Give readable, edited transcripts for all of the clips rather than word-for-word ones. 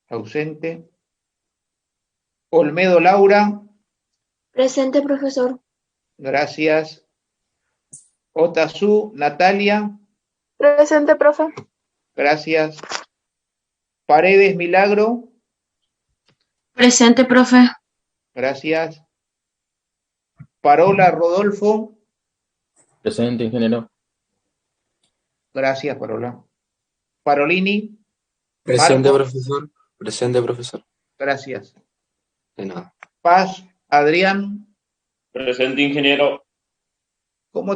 Ausente. Olmedo Laura. Presente, profesor. Gracias. Otazú Natalia. Presente, profe. Gracias. Paredes Milagro. Presente, profe. Gracias. Parola Rodolfo. Presente, ingeniero. Gracias, Parola. Parolini. Presente, Marco. profesor. Presente, profesor. Gracias. De nada. Paz Adrián. Presente, ingeniero.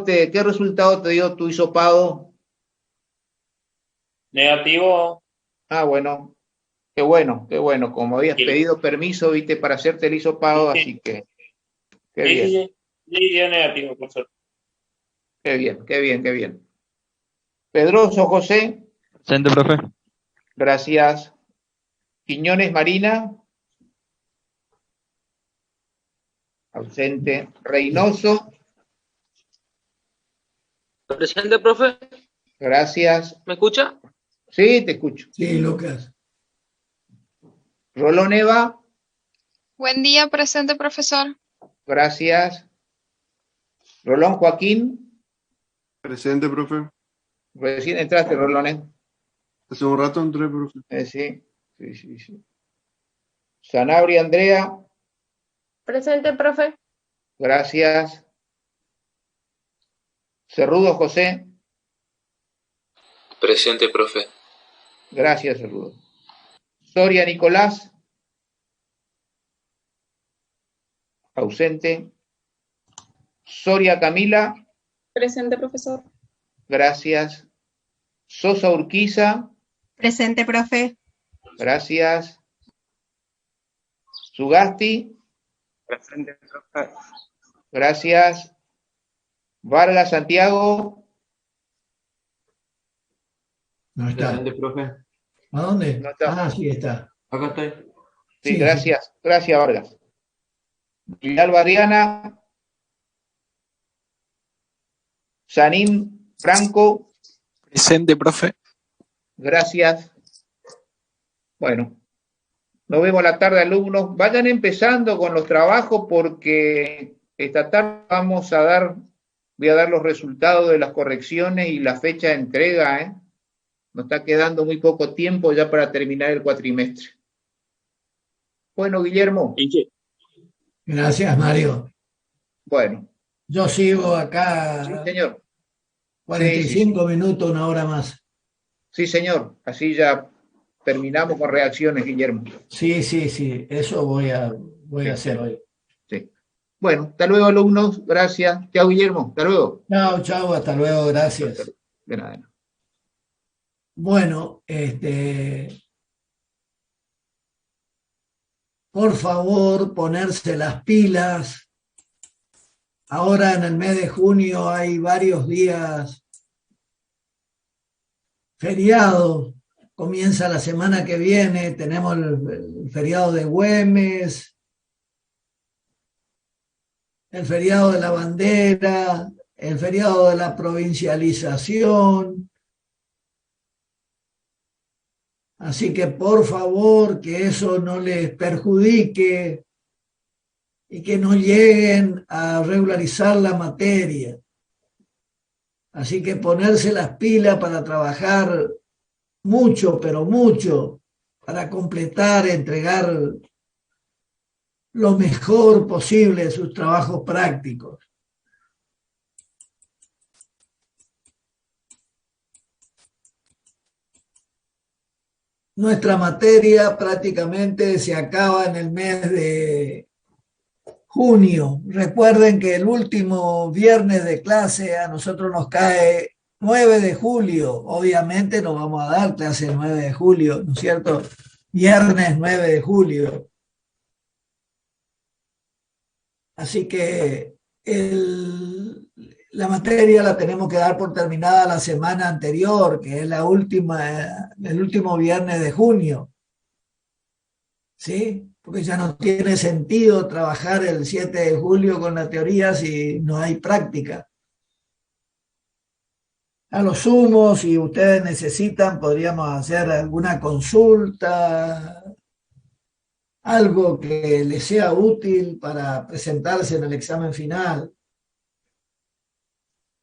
¿Qué resultado te dio tu hisopado? Negativo. Ah, bueno. Qué bueno, qué bueno. Como habías Sí. pedido permiso, viste, para hacerte el hisopado, Sí. así que qué bien, Sí, dio negativo, profesor. qué bien, qué bien, qué bien. Pedroso José. Presente, profe. Gracias. Quiñones Marina. Ausente. Reynoso. Presente, profe. Gracias. ¿Me escucha? Sí, te escucho. Sí, Lucas. Rolón Eva. Buen día, presente, profesor. Gracias. Rolón Joaquín. Presente, profe. Recién entraste, Rolón, Hace un rato entré, profe. Sí. Sanabria Andrea. Presente, profe. Gracias. Cerrudo José. Presente, profe. Gracias, Cerrudo. Soria Nicolás. Ausente. Soria Camila. Presente, profesor. Gracias. Sosa Urquiza. Presente, profe. Gracias. Sugasti. Presente, profe. Gracias. Vargas Santiago. No está. Presente, profe. ¿A dónde? No está. Ah, sí está. Acá estoy. Sí, Sí, gracias. Gracias, Vargas. Vidal Barriana. Sanín Franco. Presente, profe. Gracias. Bueno, nos vemos la tarde, alumnos. Vayan empezando con los trabajos porque esta tarde voy a dar los resultados de las correcciones y la fecha de entrega, ¿eh? Nos está quedando muy poco tiempo ya para terminar el cuatrimestre. Bueno, Guillermo. Gracias, Mario. Bueno. Yo sigo acá. Sí, señor. 45 minutos, una hora más. Sí, señor. Así ya terminamos con reacciones, Guillermo. Sí. Eso voy a hacer hoy. Sí. Bueno, hasta luego, alumnos. Gracias. Chao, Guillermo. Hasta luego. Chao, hasta luego. Gracias. De nada. Bueno, por favor, ponerse las pilas. Ahora en el mes de junio hay varios días feriados. Comienza la semana que viene, tenemos el feriado de Güemes, el feriado de la bandera, el feriado de la provincialización. Así que por favor que eso no les perjudique y que no lleguen a regularizar la materia. Así que ponerse las pilas para trabajar mucho, pero mucho, para completar, entregar lo mejor posible de sus trabajos prácticos. Nuestra materia prácticamente se acaba en el mes de junio. Recuerden que el último viernes de clase a nosotros nos cae 9 de julio. Obviamente no vamos a dar clase el 9 de julio, ¿no es cierto? Viernes 9 de julio. Así que la materia la tenemos que dar por terminada la semana anterior, que es el último viernes de junio. ¿Sí? Porque ya no tiene sentido trabajar el 7 de julio con la teoría si no hay práctica. A lo sumo, si ustedes necesitan, podríamos hacer alguna consulta algo que les sea útil para presentarse en el examen final,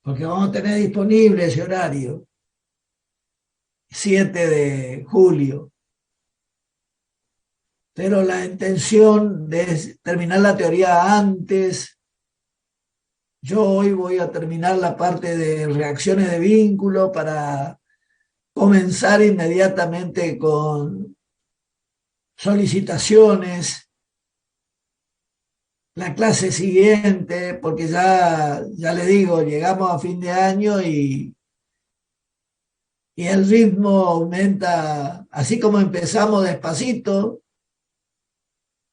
porque vamos a tener disponible ese horario, 7 de julio. Pero la intención de terminar la teoría antes. Yo hoy voy a terminar la parte de reacciones de vínculo para comenzar inmediatamente con solicitaciones. La clase siguiente, porque ya le digo, llegamos a fin de año y el ritmo aumenta, así como empezamos despacito,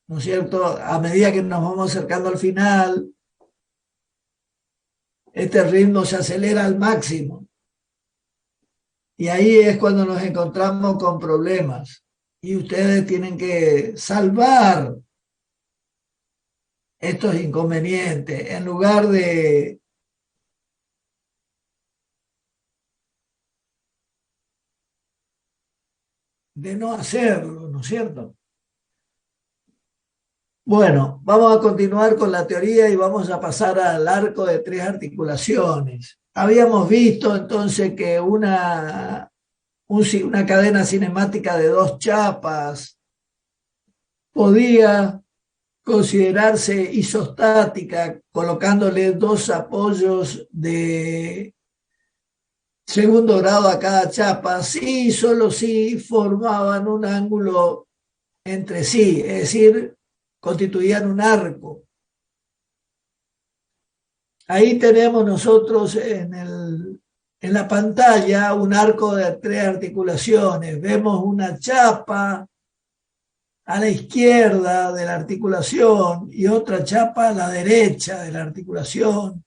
¿no es cierto? A medida que nos vamos acercando al final, este ritmo se acelera al máximo. Y ahí es cuando nos encontramos con problemas. Y ustedes tienen que salvar estos inconvenientes en lugar de no hacerlo, ¿no es cierto? Bueno, vamos a continuar con la teoría y vamos a pasar al arco de 3 articulaciones. Habíamos visto entonces que una cadena cinemática de 2 chapas podía considerarse isostática colocándole 2 apoyos de segundo grado a cada chapa, sí, solo si formaban un ángulo entre sí, es decir, constituían un arco. Ahí tenemos nosotros en la pantalla un arco de 3 articulaciones. Vemos una chapa a la izquierda de la articulación y otra chapa a la derecha de la articulación.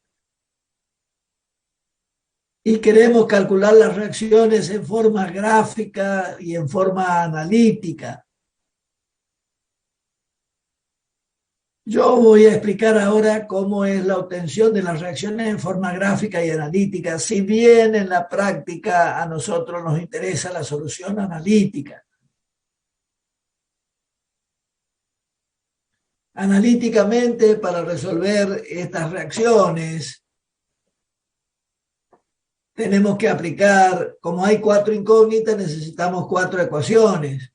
Y queremos calcular las reacciones en forma gráfica y en forma analítica. Yo voy a explicar ahora cómo es la obtención de las reacciones en forma gráfica y analítica, si bien en la práctica a nosotros nos interesa la solución analítica. Analíticamente, para resolver estas reacciones, tenemos que aplicar, como hay 4 incógnitas, necesitamos 4 ecuaciones.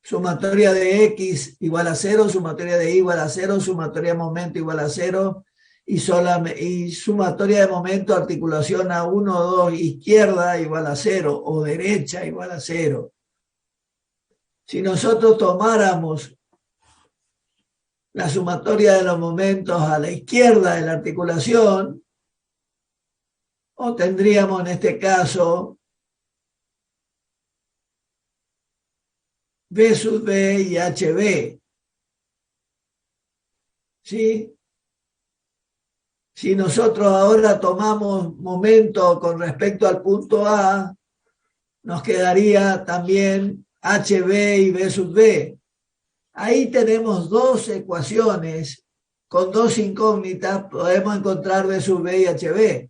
Sumatoria de X igual a 0, sumatoria de Y igual a 0, sumatoria de momento igual a 0 y sumatoria de momento articulación a 1 o 2 izquierda igual a 0 o derecha igual a 0. Si nosotros tomáramos la sumatoria de los momentos a la izquierda de la articulación, obtendríamos en este caso B sub B y HB. ¿Sí? Si nosotros ahora tomamos momento con respecto al punto A, nos quedaría también HB y B sub B. Ahí tenemos 2 ecuaciones con 2 incógnitas, podemos encontrar B sub B y HB.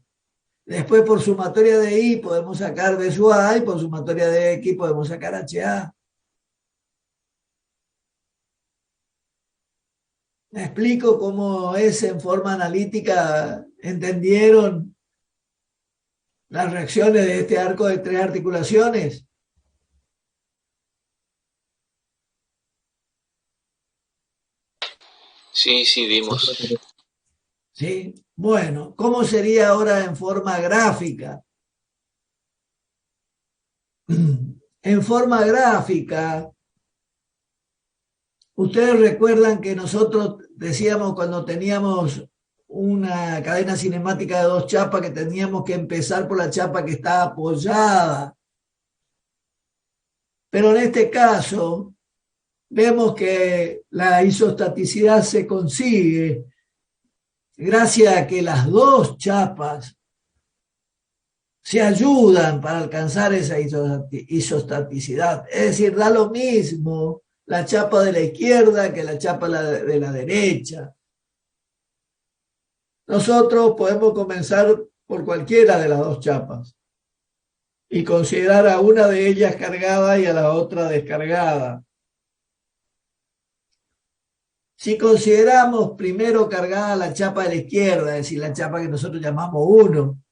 Después por sumatoria de Y podemos sacar B sub A y por sumatoria de X podemos sacar HA. ¿Me explico cómo es en forma analítica? ¿Entendieron las reacciones de este arco de 3 articulaciones? Sí, vimos. ¿Sí? Bueno, ¿cómo sería ahora en forma gráfica? En forma gráfica, ustedes recuerdan que nosotros decíamos cuando teníamos una cadena cinemática de 2 chapas que teníamos que empezar por la chapa que está apoyada. Pero en este caso, vemos que la isostaticidad se consigue gracias a que las 2 chapas se ayudan para alcanzar esa isostaticidad. Es decir, da lo mismo la chapa de la izquierda que la chapa de la derecha. Nosotros podemos comenzar por cualquiera de las 2 chapas y considerar a una de ellas cargada y a la otra descargada. Si consideramos primero cargada la chapa de la izquierda, es decir, la chapa que nosotros llamamos 1,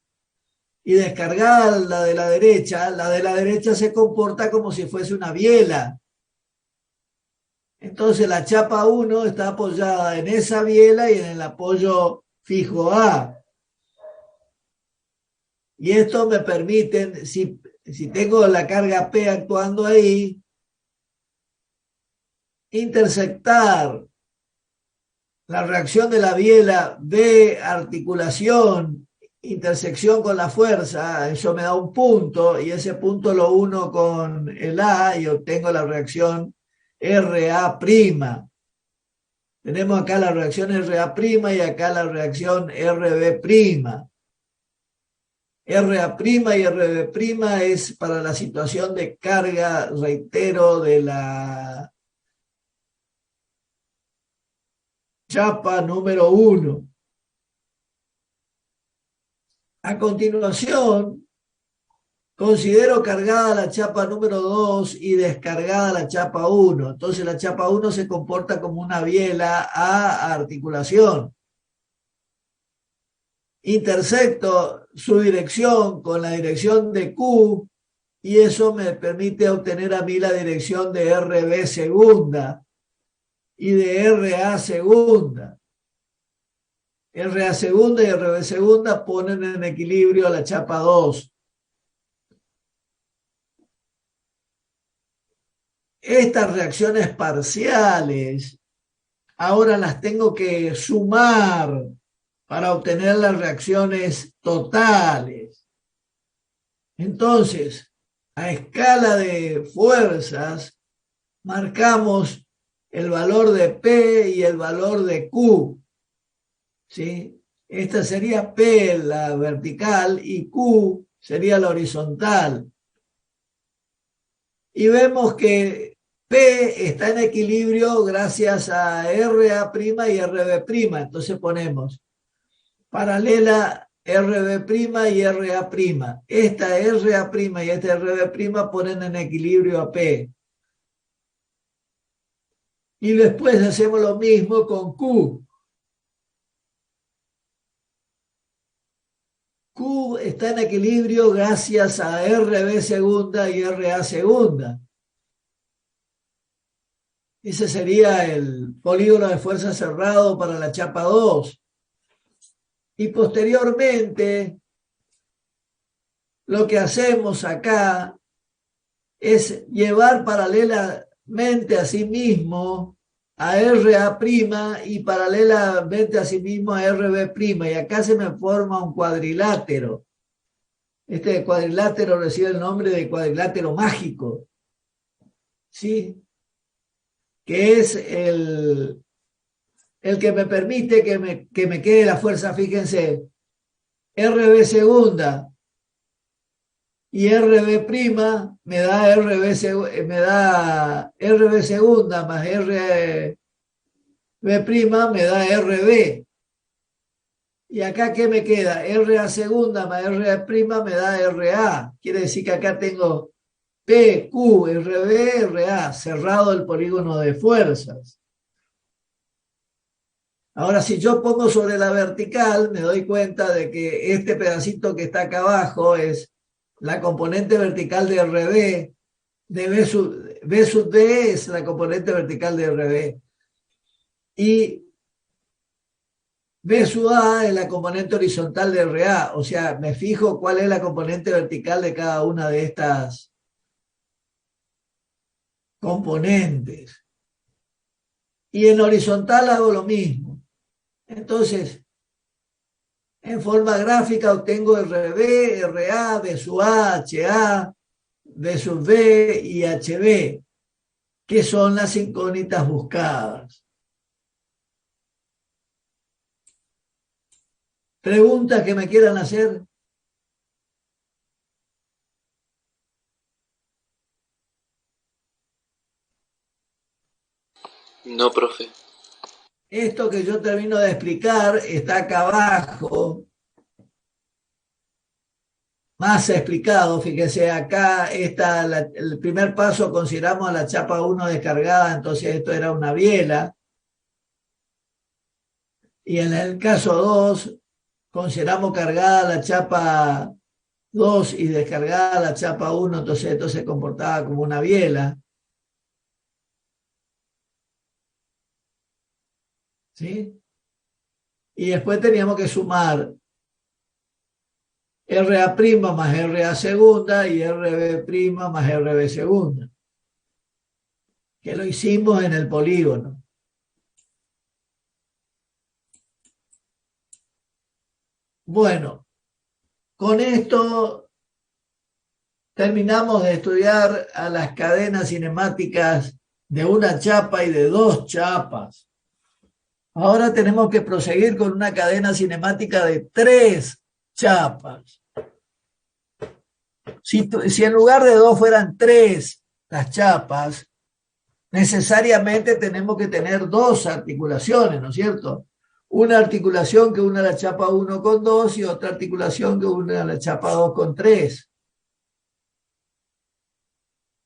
y descargada la de la derecha se comporta como si fuese una biela. Entonces la chapa 1 está apoyada en esa biela y en el apoyo fijo A. Y esto me permite, si tengo la carga P actuando ahí, intersectar la reacción de la biela B, articulación, intersección con la fuerza, eso me da un punto, y ese punto lo uno con el A y obtengo la reacción RA'. Tenemos acá la reacción RA' y acá la reacción RB'. RA' y RB' es para la situación de carga, reitero, de la chapa número 1. A continuación, considero cargada la chapa número 2 y descargada la chapa 1. Entonces la chapa 1 se comporta como una biela a articulación. Intersecto su dirección con la dirección de Q y eso me permite obtener a mí la dirección de RB segunda y de RA segunda. RA segunda y RB segunda ponen en equilibrio a la chapa 2. Estas reacciones parciales ahora las tengo que sumar para obtener las reacciones totales. Entonces, a escala de fuerzas, marcamos el valor de P y el valor de Q. ¿Sí? Esta sería P, la vertical, y Q sería la horizontal. Y vemos que P está en equilibrio gracias a RA' y RB'. Entonces ponemos paralela RB' y RA'. Esta RA' y esta RB' ponen en equilibrio a P. Y después hacemos lo mismo con Q. Q está en equilibrio gracias a RB segunda y RA segunda. Ese sería el polígono de fuerza cerrado para la chapa 2. Y posteriormente, lo que hacemos acá es llevar paralelamente a sí mismo a RA' y paralelamente a sí mismo a RB'. Y acá se me forma un cuadrilátero. Este cuadrilátero recibe el nombre de cuadrilátero mágico. ¿Sí? Que es el que me permite que me quede la fuerza, fíjense, RB segunda y RB' me da RB segunda más RB' me da RB. Y acá, ¿qué me queda? RA segunda más RB' me da RA. Quiere decir que acá tengo P, Q, RB, RA, cerrado el polígono de fuerzas. Ahora, si yo pongo sobre la vertical, me doy cuenta de que este pedacito que está acá abajo es la componente vertical de RB, de B sub D es la componente vertical de RB. Y B sub A es la componente horizontal de RA. O sea, me fijo cuál es la componente vertical de cada una de estas componentes. Y en horizontal hago lo mismo. Entonces, en forma gráfica obtengo RB, RA, B sub A, HA, B sub B y HB, que son las incógnitas buscadas. ¿Preguntas que me quieran hacer? No, profe. Esto que yo termino de explicar está acá abajo, más explicado. Fíjese, acá está el primer paso, consideramos a la chapa 1 descargada, entonces esto era una biela. Y en el caso 2, consideramos cargada la chapa 2 y descargada la chapa 1, entonces esto se comportaba como una biela. ¿Sí? Y después teníamos que sumar RA' más RA segunda y RB' más RB segunda, que lo hicimos en el polígono. Bueno, con esto terminamos de estudiar a las cadenas cinemáticas de una chapa y de dos chapas. Ahora tenemos que proseguir con una cadena cinemática de 3 chapas. Si en lugar de 2 fueran 3 las chapas, necesariamente tenemos que tener 2 articulaciones, ¿no es cierto? Una articulación que une la chapa 1 con 2 y otra articulación que une la chapa 2 con 3.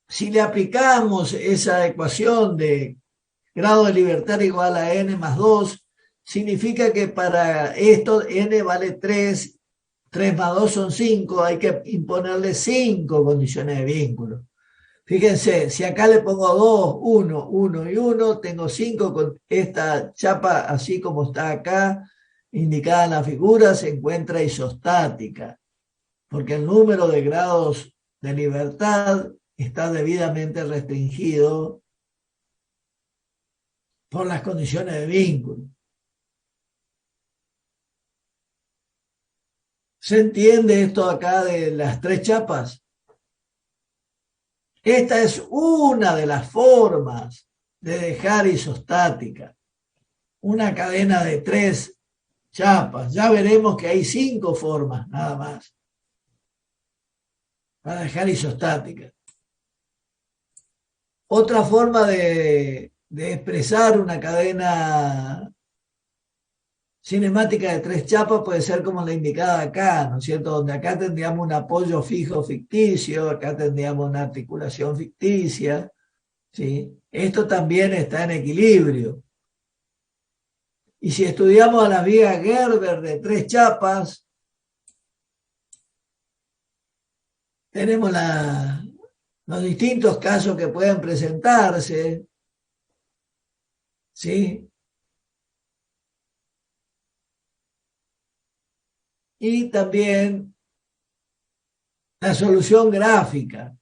Si le aplicamos esa ecuación de grado de libertad igual a n más 2, significa que para esto n vale 3, 3 más 2 son 5, hay que imponerle 5 condiciones de vínculo. Fíjense, si acá le pongo 2, 1, 1 y 1, tengo 5 con esta chapa, así como está acá, indicada en la figura, se encuentra isostática, porque el número de grados de libertad está debidamente restringido por las condiciones de vínculo. ¿Se entiende esto acá de las 3 chapas? Esta es una de las formas de dejar isostática una cadena de 3 chapas. Ya veremos que hay 5 formas nada más para dejar isostática. Otra forma de expresar una cadena cinemática de 3 chapas puede ser como la indicada acá, ¿no es cierto? Donde acá tendríamos un apoyo fijo ficticio, acá tendríamos una articulación ficticia, ¿sí? Esto también está en equilibrio. Y si estudiamos a las vigas Gerber de 3 chapas, tenemos los distintos casos que pueden presentarse, ¿sí? Y también la solución gráfica.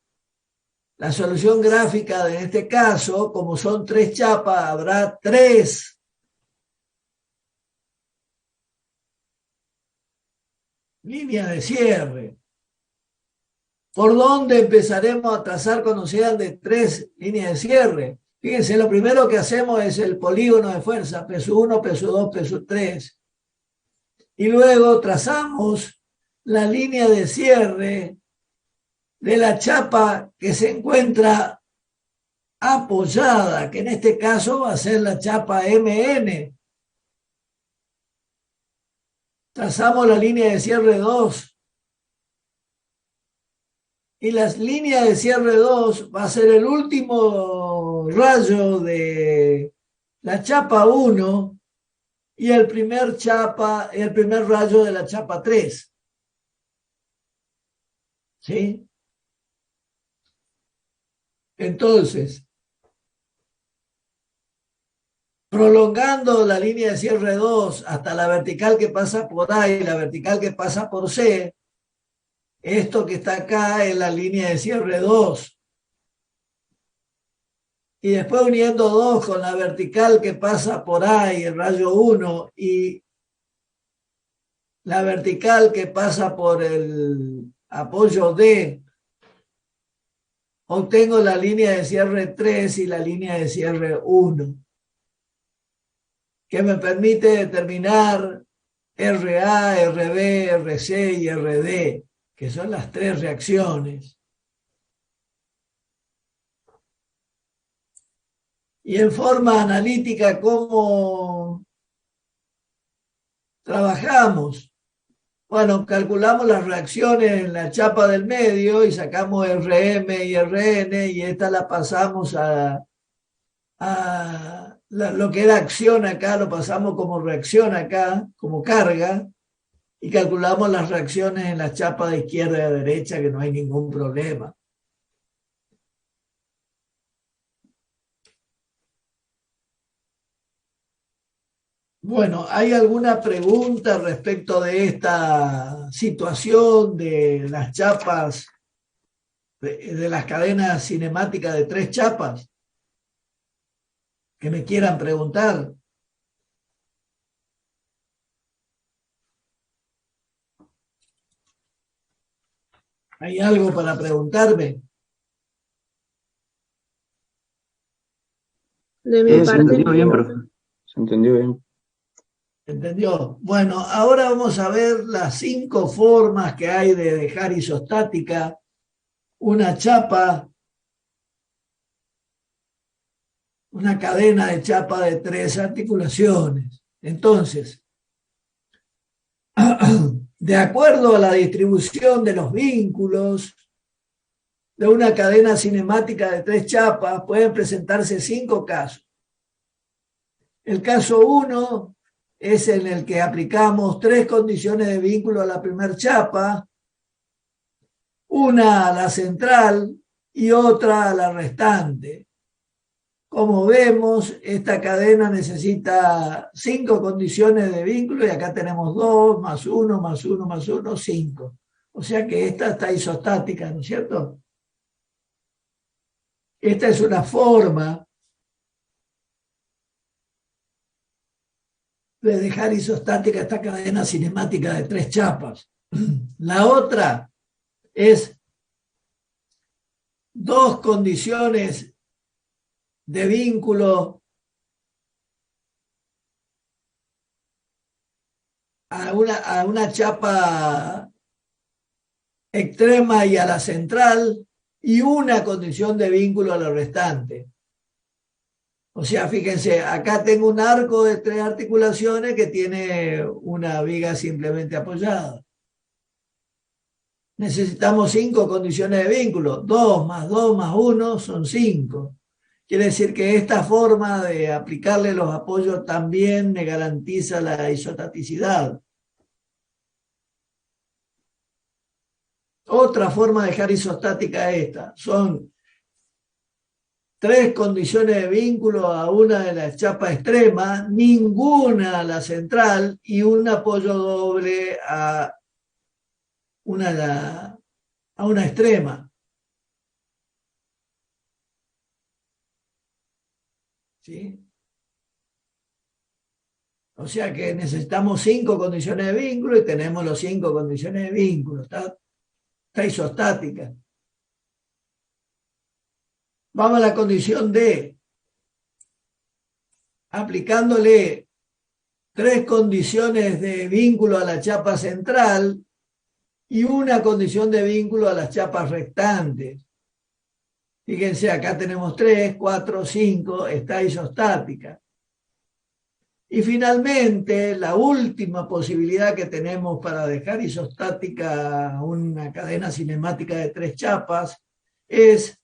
La solución gráfica de este caso, como son 3 chapas, habrá 3 líneas de cierre. ¿Por dónde empezaremos a trazar cuando sean de 3 líneas de cierre? Fíjense, lo primero que hacemos es el polígono de fuerza, peso 1, peso 2, peso 3. Y luego trazamos la línea de cierre de la chapa que se encuentra apoyada, que en este caso va a ser la chapa MN. Trazamos la línea de cierre 2. Y la línea de cierre 2 va a ser el último rayo de la chapa 1 y el primer rayo de la chapa 3. ¿Sí? Entonces, prolongando la línea de cierre 2 hasta la vertical que pasa por A y la vertical que pasa por C, esto que está acá es la línea de cierre 2. Y después uniendo 2 con la vertical que pasa por A y el rayo 1 y la vertical que pasa por el apoyo D, obtengo la línea de cierre 3 y la línea de cierre 1, que me permite determinar RA, RB, RC y RD, que son las 3 reacciones. Y en forma analítica, ¿cómo trabajamos? Bueno, calculamos las reacciones en la chapa del medio y sacamos RM y RN y esta la pasamos a lo que era acción acá, lo pasamos como reacción acá, como carga, y calculamos las reacciones en la chapa de izquierda y de derecha, que no hay ningún problema. Bueno, ¿hay alguna pregunta respecto de esta situación de las chapas, de las cadenas cinemáticas de 3 chapas? Que me quieran preguntar. ¿Hay algo para preguntarme? De mi Se parte, entendió bien, profe. profe. Se entendió bien. ¿Entendió? Bueno, ahora vamos a ver las 5 formas que hay de dejar isostática una chapa, una cadena de chapa de 3 articulaciones. Entonces, de acuerdo a la distribución de los vínculos de una cadena cinemática de 3 chapas, pueden presentarse 5 casos. El caso 1 es en el que aplicamos 3 condiciones de vínculo a la primera chapa, una a la central y otra a la restante. Como vemos, esta cadena necesita 5 condiciones de vínculo y acá tenemos 2, más 1, más 1, más 1, 5. O sea que esta está isostática, ¿no es cierto? Esta es una forma de dejar isostática esta cadena cinemática de 3 chapas. La otra es 2 condiciones de vínculo a una chapa extrema y a la central y una condición de vínculo a la restante. O sea, fíjense, acá tengo un arco de 3 articulaciones que tiene una viga simplemente apoyada. Necesitamos 5 condiciones de vínculo. 2 más 2 más 1 son 5. Quiere decir que esta forma de aplicarle los apoyos también me garantiza la isostaticidad. Otra forma de dejar isostática esta. Son 3 condiciones de vínculo a una de las chapas extremas, ninguna a la central y un apoyo doble a una extrema. ¿Sí? O sea que necesitamos 5 condiciones de vínculo y tenemos los 5 condiciones de vínculo. Está isostática. Vamos a la condición D. Aplicándole 3 condiciones de vínculo a la chapa central y una condición de vínculo a las chapas restantes. Fíjense, acá tenemos 3, 4, 5, está isostática. Y finalmente, la última posibilidad que tenemos para dejar isostática una cadena cinemática de 3 chapas es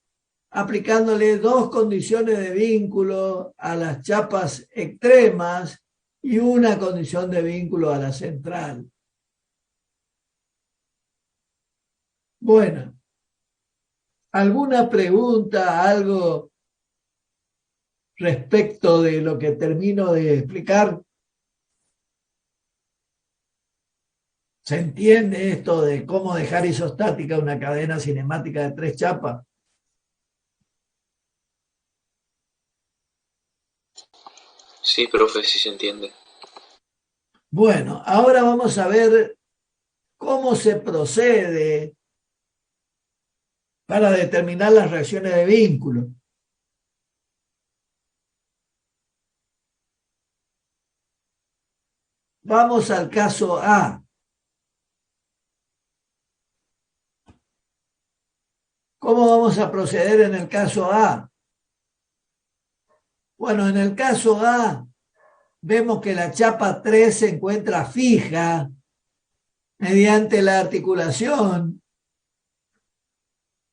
aplicándole 2 condiciones de vínculo a las chapas extremas y una condición de vínculo a la central. Bueno, ¿alguna pregunta, algo respecto de lo que termino de explicar? ¿Se entiende esto de cómo dejar isostática una cadena cinemática de 3 chapas? Sí, profe, sí se entiende. Bueno, ahora vamos a ver cómo se procede para determinar las reacciones de vínculo. Vamos al caso A. ¿Cómo vamos a proceder en el caso A? Bueno, en el caso A vemos que la chapa 3 se encuentra fija mediante la articulación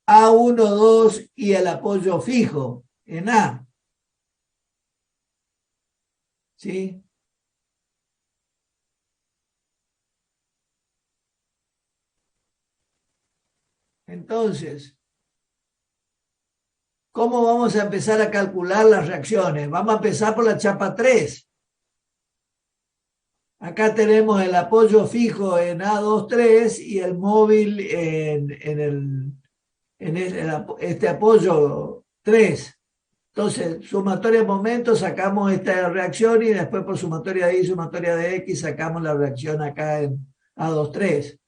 A1, 2 y el apoyo fijo en A. ¿sí? Entonces, ¿cómo vamos a empezar a calcular las reacciones? Vamos a empezar por la chapa 3. Acá tenemos el apoyo fijo en A23 y el móvil en este apoyo 3. Entonces, sumatoria de momentos, sacamos esta reacción y después por sumatoria de Y, sumatoria de X, sacamos la reacción acá en A23.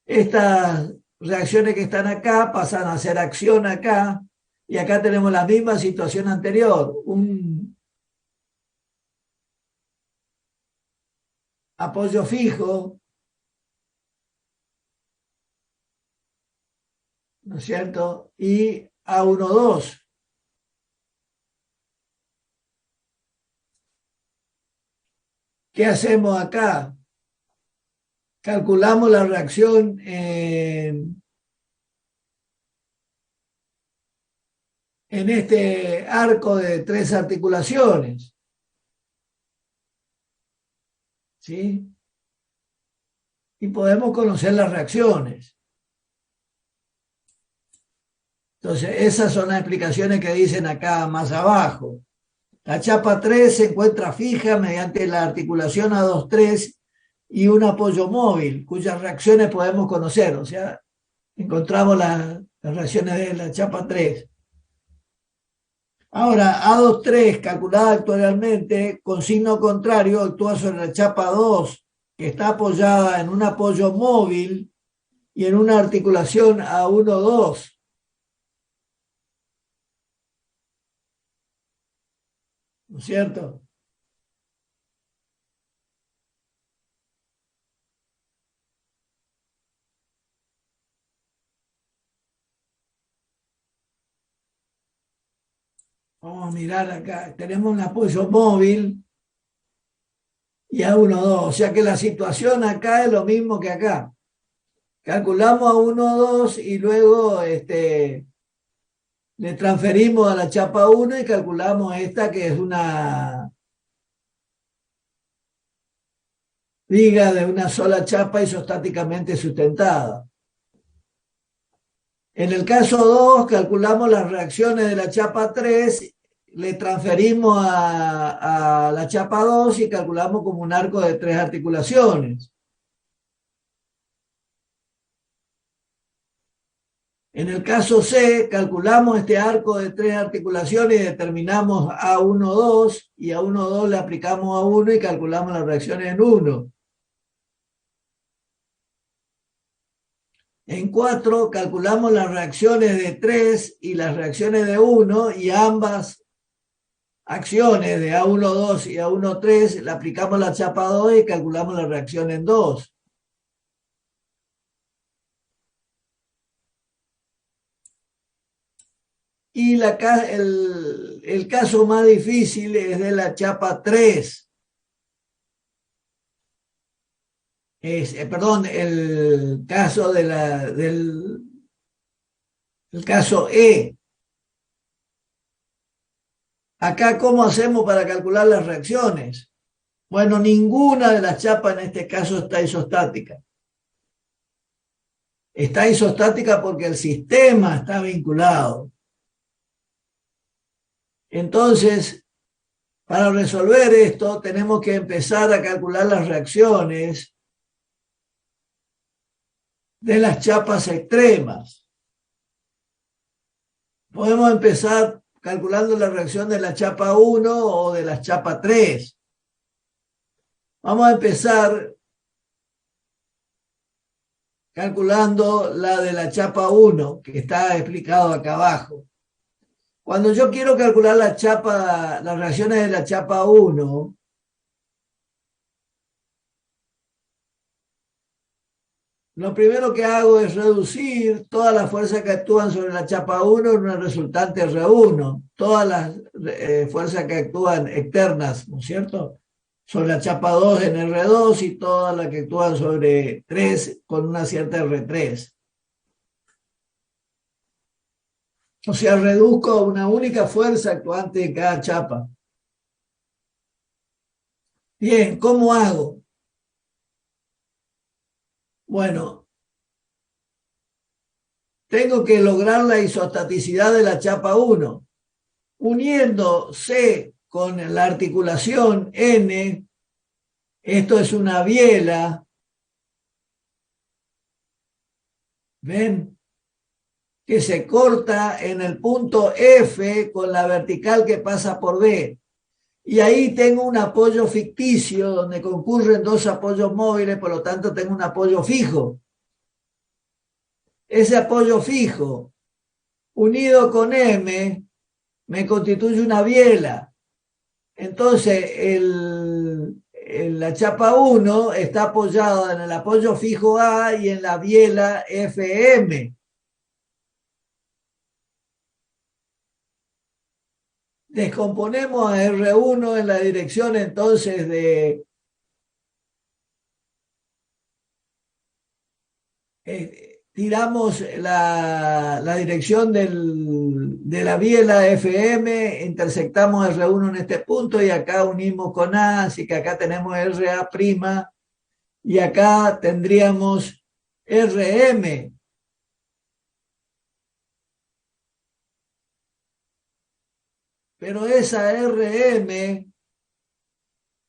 Estas reacciones que están acá pasan a ser acción acá, y acá tenemos la misma situación anterior, un apoyo fijo, ¿no es cierto? Y A12. ¿Qué hacemos acá? Calculamos la reacción en este arco de 3 articulaciones. ¿Sí? Y podemos conocer las reacciones. Entonces, esas son las explicaciones que dicen acá más abajo. La chapa 3 se encuentra fija mediante la articulación A23 y un apoyo móvil, cuyas reacciones podemos conocer. O sea, encontramos las reacciones de la chapa 3. Ahora, A23, calculada actualmente, con signo contrario, actúa sobre la chapa 2, que está apoyada en un apoyo móvil y en una articulación A1-2. ¿No es cierto? Vamos a mirar acá. Tenemos un apoyo móvil y A1-2. O sea que la situación acá es lo mismo que acá. Calculamos A1-2 y luego le transferimos a la chapa 1 y calculamos esta que es una viga de una sola chapa isostáticamente sustentada. En el caso 2, calculamos las reacciones de la chapa 3, le transferimos a la chapa 2 y calculamos como un arco de 3 articulaciones. En el caso C, calculamos este arco de 3 articulaciones y determinamos A1-2 y a 1-2 le aplicamos a 1 y calculamos las reacciones en 1. En 4 calculamos las reacciones de 3 y las reacciones de 1 y ambas acciones de A1-2 y A1-3 le aplicamos la chapa 2 y calculamos la reacción en 2. Y el caso más difícil es de la chapa 3. Perdón, el caso el caso E. Acá, ¿cómo hacemos para calcular las reacciones? Bueno, ninguna de las chapas en este caso está isostática. Está isostática porque el sistema está vinculado. Entonces, para resolver esto, tenemos que empezar a calcular las reacciones de las chapas extremas. Podemos empezar calculando la reacción de la chapa 1 o de la chapa 3. Vamos a empezar calculando la de la chapa 1, que está explicado acá abajo. Cuando yo quiero calcular las reacciones de la chapa 1, lo primero que hago es reducir todas las fuerzas que actúan sobre la chapa 1 en una resultante R1. Todas las fuerzas que actúan externas, ¿no es cierto?, sobre la chapa 2 en R2 y todas las que actúan sobre 3 con una cierta R3. O sea, reduzco una única fuerza actuante en cada chapa. Bien, ¿cómo hago? Bueno, tengo que lograr la isostaticidad de la chapa 1. Uniendo C con la articulación N, esto es una biela, ¿ven? Que se corta en el punto F con la vertical que pasa por B. Y ahí tengo un apoyo ficticio donde concurren dos apoyos móviles, por lo tanto tengo un apoyo fijo. Ese apoyo fijo, unido con M, me constituye una biela. Entonces, la chapa 1 está apoyada en el apoyo fijo A y en la biela FM. Descomponemos a R1 en la dirección entonces de tiramos la dirección de la biela FM, intersectamos R1 en este punto y acá unimos con A, así que acá tenemos RA' y acá tendríamos RM. Pero esa RM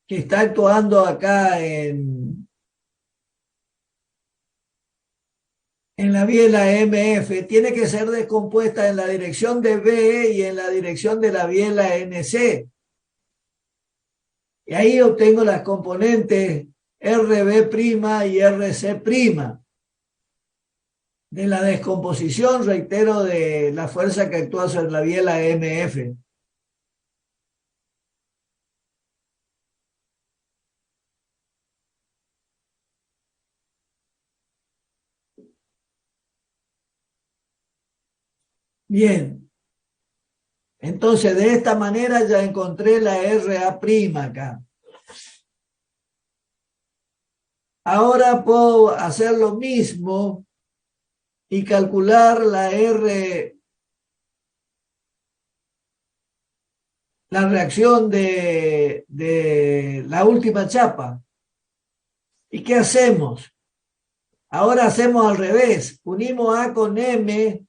que está actuando acá en la biela MF tiene que ser descompuesta en la dirección de B y en la dirección de la biela NC. Y ahí obtengo las componentes RB' y RC'. De la descomposición, reitero, de la fuerza que actúa sobre la biela MF. Bien, entonces de esta manera ya encontré la RA' acá. Ahora puedo hacer lo mismo y calcular la reacción de la última chapa. ¿Y qué hacemos? Ahora hacemos al revés, unimos A con M,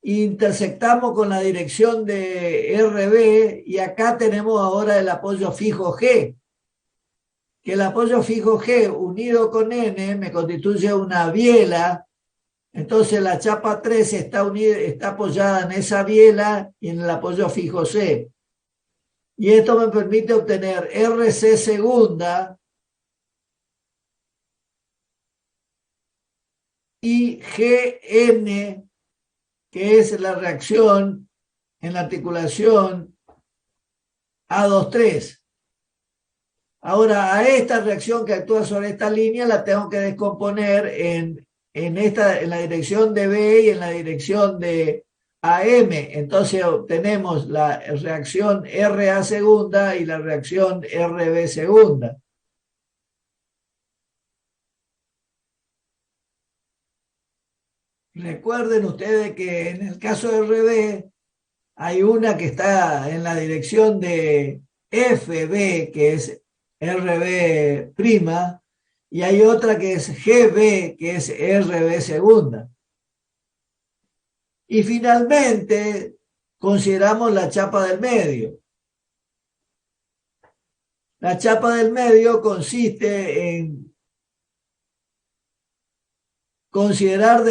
intersectamos con la dirección de RB y acá tenemos ahora el apoyo fijo G, que el apoyo fijo G unido con N me constituye una biela, entonces la chapa 3 está apoyada en esa biela y en el apoyo fijo C. Y esto me permite obtener RC segunda y GN, que es la reacción en la articulación A2,3. Ahora, a esta reacción que actúa sobre esta línea la tengo que descomponer en la dirección de B y en la dirección de AM. Entonces obtenemos la reacción RA segunda y la reacción RB segunda. Recuerden ustedes que en el caso de RB hay una que está en la dirección de FB, que es RB', y hay otra que es GB, que es RB segunda. Y finalmente consideramos la chapa del medio. La chapa del medio consiste en considerar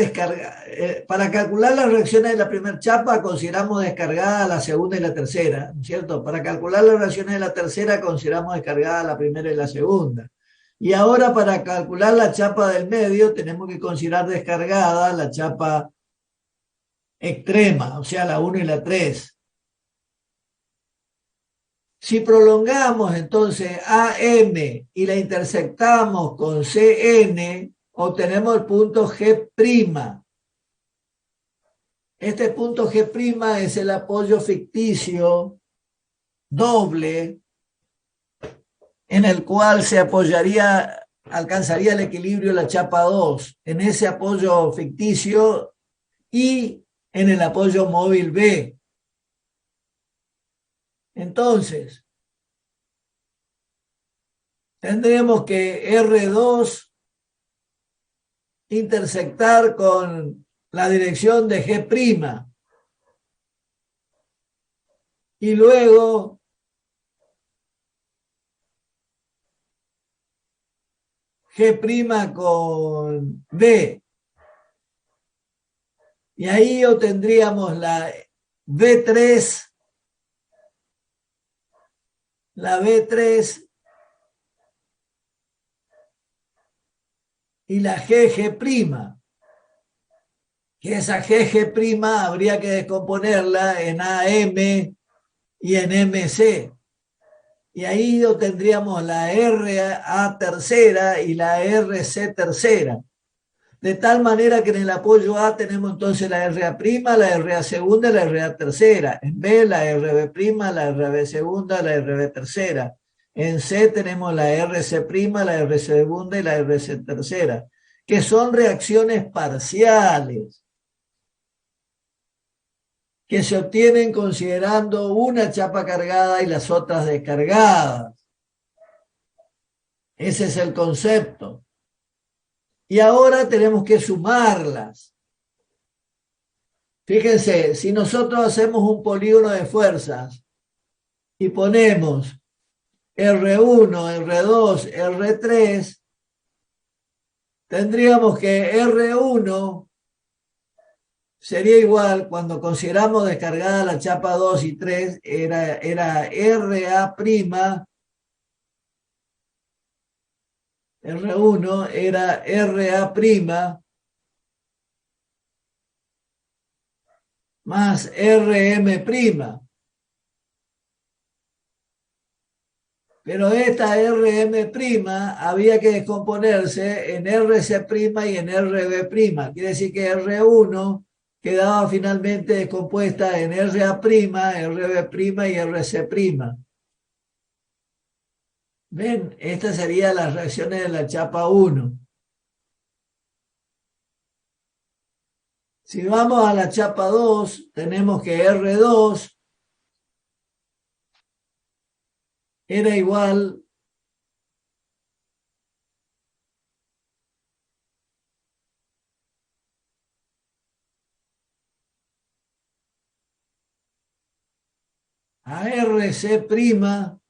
para calcular las reacciones de la primera chapa, consideramos descargada la segunda y la tercera, ¿no es cierto? Para calcular las reacciones de la tercera, consideramos descargada la primera y la segunda. Y ahora para calcular la chapa del medio, tenemos que considerar descargada la chapa extrema, o sea, la 1 y la 3. Si prolongamos entonces AM y la intersectamos con CN, obtenemos el punto G'. Este punto G' es el apoyo ficticio doble en el cual se alcanzaría el equilibrio la chapa 2, en ese apoyo ficticio y en el apoyo móvil B. Entonces, tendremos que R2 intersectar con la dirección de G'. Y luego G' con D. Y ahí obtendríamos la B3, y la GG', que esa GG' habría que descomponerla en AM y en MC. Y ahí obtendríamos la RA tercera y la RC tercera. De tal manera que en el apoyo A tenemos entonces la RA', la RA segunda y la RA tercera. En B la RB', la RB segunda, la RB tercera. En C tenemos la RC', la RC segunda y la RC tercera, que son reacciones parciales que se obtienen considerando una chapa cargada y las otras descargadas. Ese es el concepto. Y ahora tenemos que sumarlas. Fíjense, si nosotros hacemos un polígono de fuerzas y ponemos R1, R2, R3, tendríamos que R1 sería igual, cuando consideramos descargada la chapa 2 y 3, era RA', R1 era RA' más RM'. Pero esta RM' había que descomponerse en RC' y en RB'. Quiere decir que R1 quedaba finalmente descompuesta en RA', RB' y RC'. ¿Ven? Estas serían las reacciones de la chapa 1. Si vamos a la chapa 2, tenemos que R2 era igual a RC'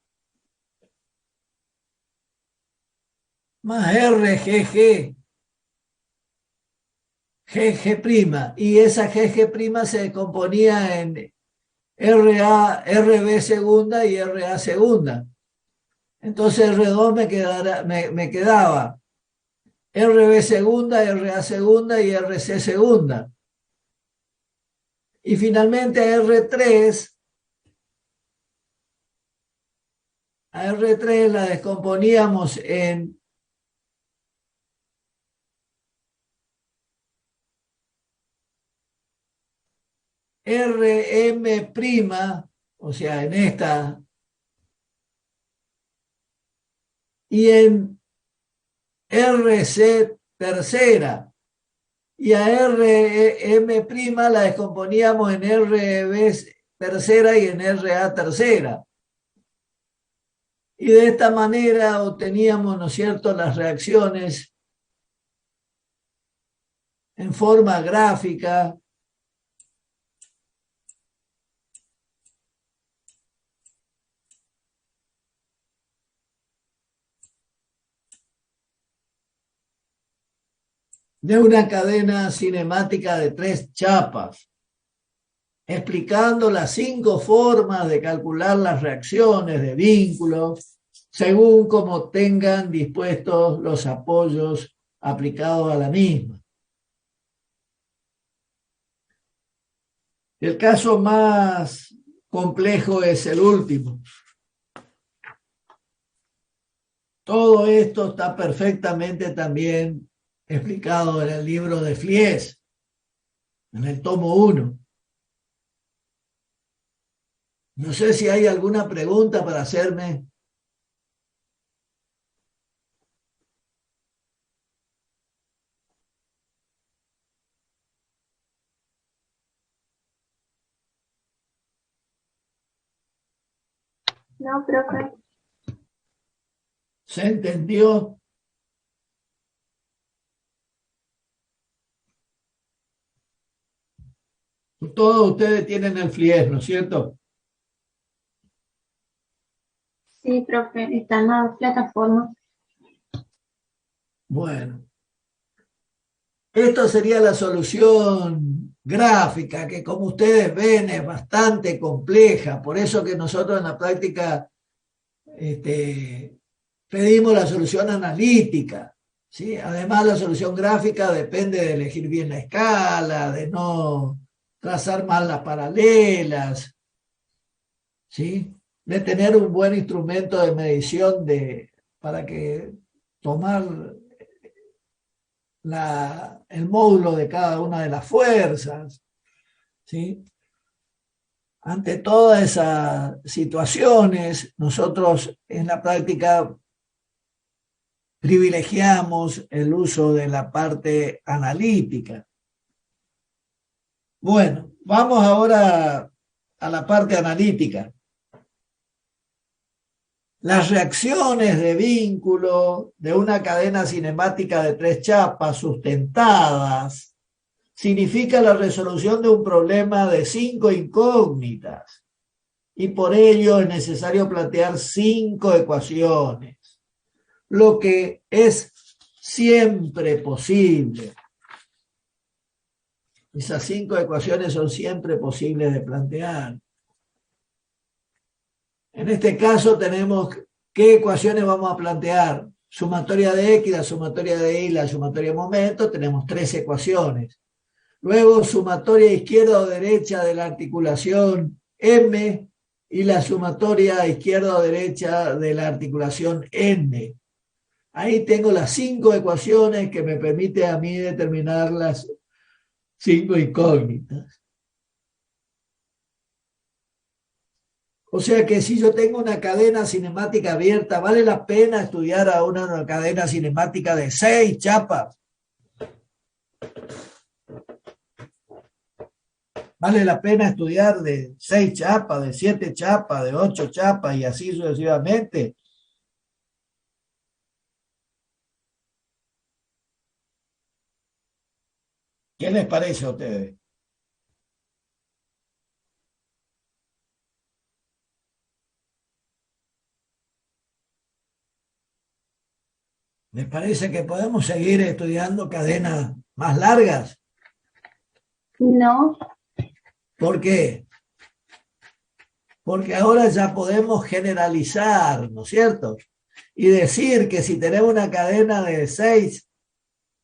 más RGG, GG', y esa GG' se descomponía en RB segunda y RA segunda. Entonces R2 me quedaba RB segunda, RA segunda y RC segunda. Y finalmente a R3 la descomponíamos en RM', o sea, en esta, y en RC tercera, y a RM' la descomponíamos en RB tercera y en RA tercera. Y de esta manera obteníamos, ¿no es cierto?, las reacciones en forma gráfica de una cadena cinemática de 3 chapas, explicando las 5 formas de calcular las reacciones de vínculos según como tengan dispuestos los apoyos aplicados a la misma. El caso más complejo es el último. Todo esto está perfectamente también explicado en el libro de Fliess, en el tomo 1. No sé si hay alguna pregunta para hacerme. No, profe. ¿Se entendió? Todos ustedes tienen el FLIES, ¿no es cierto? Sí, profe, está en la plataforma. Bueno. Esto sería la solución gráfica, que como ustedes ven es bastante compleja. Por eso que nosotros en la práctica pedimos la solución analítica, ¿sí? Además, la solución gráfica depende de elegir bien la escala, de no trazar mal las paralelas, ¿sí? De tener un buen instrumento de medición para que tomar el módulo de cada una de las fuerzas, ¿sí? Ante todas esas situaciones, nosotros en la práctica privilegiamos el uso de la parte analítica. Bueno, vamos ahora a la parte analítica. Las reacciones de vínculo de una cadena cinemática de 3 chapas sustentadas significa la resolución de un problema de 5 incógnitas y por ello es necesario plantear 5 ecuaciones, lo que es siempre posible. Esas 5 ecuaciones son siempre posibles de plantear. En este caso tenemos qué ecuaciones vamos a plantear. Sumatoria de X, la sumatoria de Y, la sumatoria de momento, tenemos 3 ecuaciones. Luego sumatoria izquierda o derecha de la articulación M y la sumatoria izquierda o derecha de la articulación N. Ahí tengo las 5 ecuaciones que me permiten a mí determinar las 5 incógnitas. O sea que si yo tengo una cadena cinemática abierta, ¿vale la pena estudiar a una cadena cinemática de 6 chapas? ¿Vale la pena estudiar de 6 chapas, de 7 chapas, de 8 chapas y así sucesivamente? ¿Qué les parece a ustedes? ¿Les parece que podemos seguir estudiando cadenas más largas? No. ¿Por qué? Porque ahora ya podemos generalizar, ¿no es cierto? Y decir que si tenemos una cadena de 6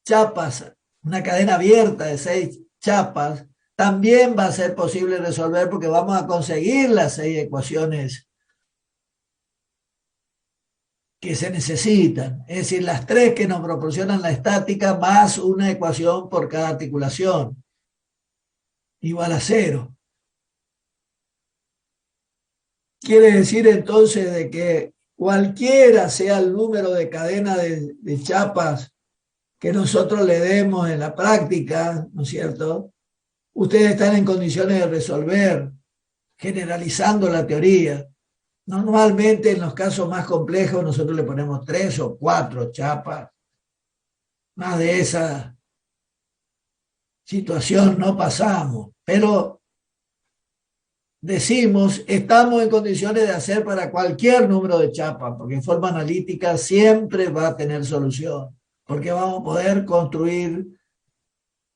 chapas, una cadena abierta de 6 chapas, también va a ser posible resolver porque vamos a conseguir las 6 ecuaciones que se necesitan, es decir, las 3 que nos proporcionan la estática más una ecuación por cada articulación, igual a 0. Quiere decir entonces de que cualquiera sea el número de cadena de chapas que nosotros le demos en la práctica, ¿no es cierto? Ustedes están en condiciones de resolver, generalizando la teoría. Normalmente en los casos más complejos nosotros le ponemos 3 o 4 chapas. Más de esa situación no pasamos, pero decimos, estamos en condiciones de hacer para cualquier número de chapas, porque en forma analítica siempre va a tener solución, porque vamos a poder construir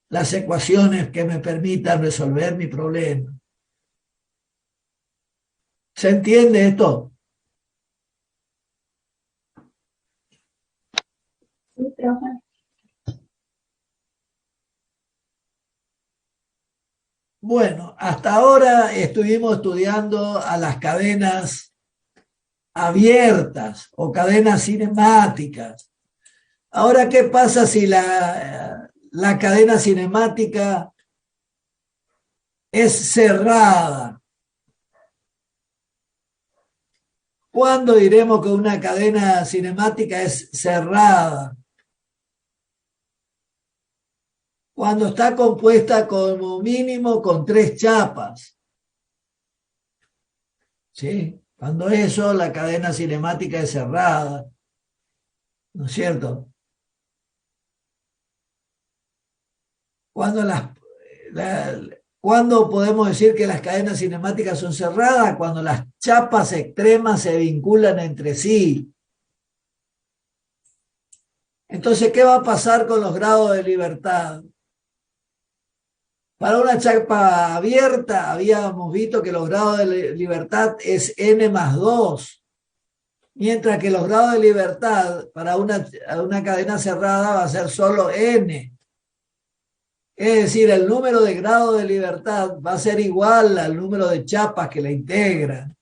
las ecuaciones que me permitan resolver mi problema. ¿Se entiende esto? Sí, profe. Bueno, hasta ahora estuvimos estudiando a las cadenas abiertas o cadenas cinemáticas. Ahora, ¿qué pasa si la cadena cinemática es cerrada? ¿Cuándo diremos que una cadena cinemática es cerrada? Cuando está compuesta como mínimo con 3 chapas. ¿Sí? Cuando eso, la cadena cinemática es cerrada. ¿no es cierto? ¿Cuándo podemos decir que las cadenas cinemáticas son cerradas? Cuando las chapas extremas se vinculan entre sí. Entonces, ¿qué va a pasar con los grados de libertad? Para una chapa abierta habíamos visto que los grados de libertad es n más 2, mientras que los grados de libertad para una cadena cerrada va a ser solo n. Es decir, el número de grados de libertad va a ser igual al número de chapas que la integran.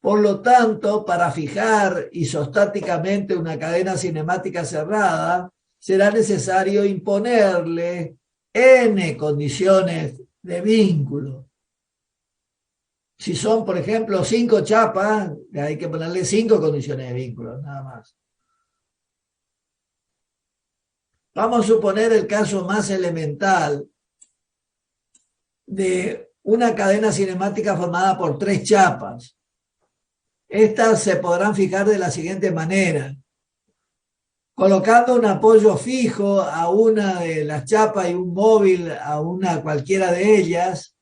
Por lo tanto, para fijar isostáticamente una cadena cinemática cerrada, será necesario imponerle n condiciones de vínculo. Si son, por ejemplo, 5 chapas, hay que ponerle 5 condiciones de vínculo, nada más. Vamos a suponer el caso más elemental de una cadena cinemática formada por 3 chapas. Estas se podrán fijar de la siguiente manera. Colocando un apoyo fijo a una de las chapas y un móvil a una cualquiera de ellas,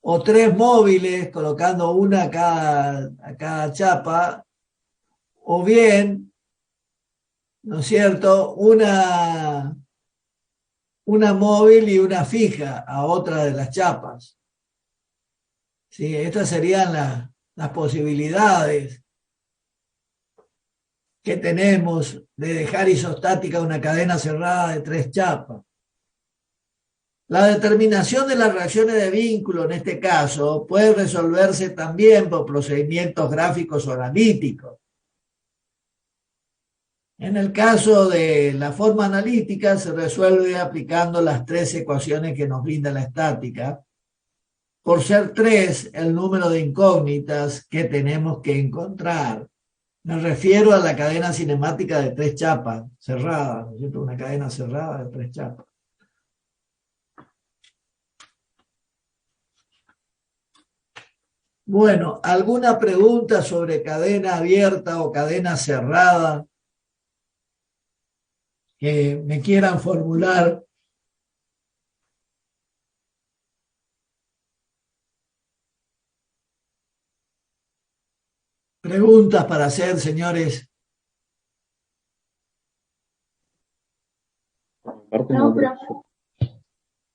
o 3 móviles colocando una a cada chapa, o bien, ¿no es cierto?, una móvil y una fija a otra de las chapas. ¿Sí? Estas serían las posibilidades que tenemos de dejar isostática una cadena cerrada de 3 chapas. La determinación de las reacciones de vínculo en este caso puede resolverse también por procedimientos gráficos o analíticos. En el caso de la forma analítica se resuelve aplicando las 3 ecuaciones que nos brinda la estática, por ser 3 el número de incógnitas que tenemos que encontrar. Me refiero a la cadena cinemática de 3 chapas, cerrada, ¿no es cierto? Una cadena cerrada de 3 chapas. Bueno, ¿alguna pregunta sobre cadena abierta o cadena cerrada que me quieran formular? ¿Preguntas para hacer, señores? No, profe.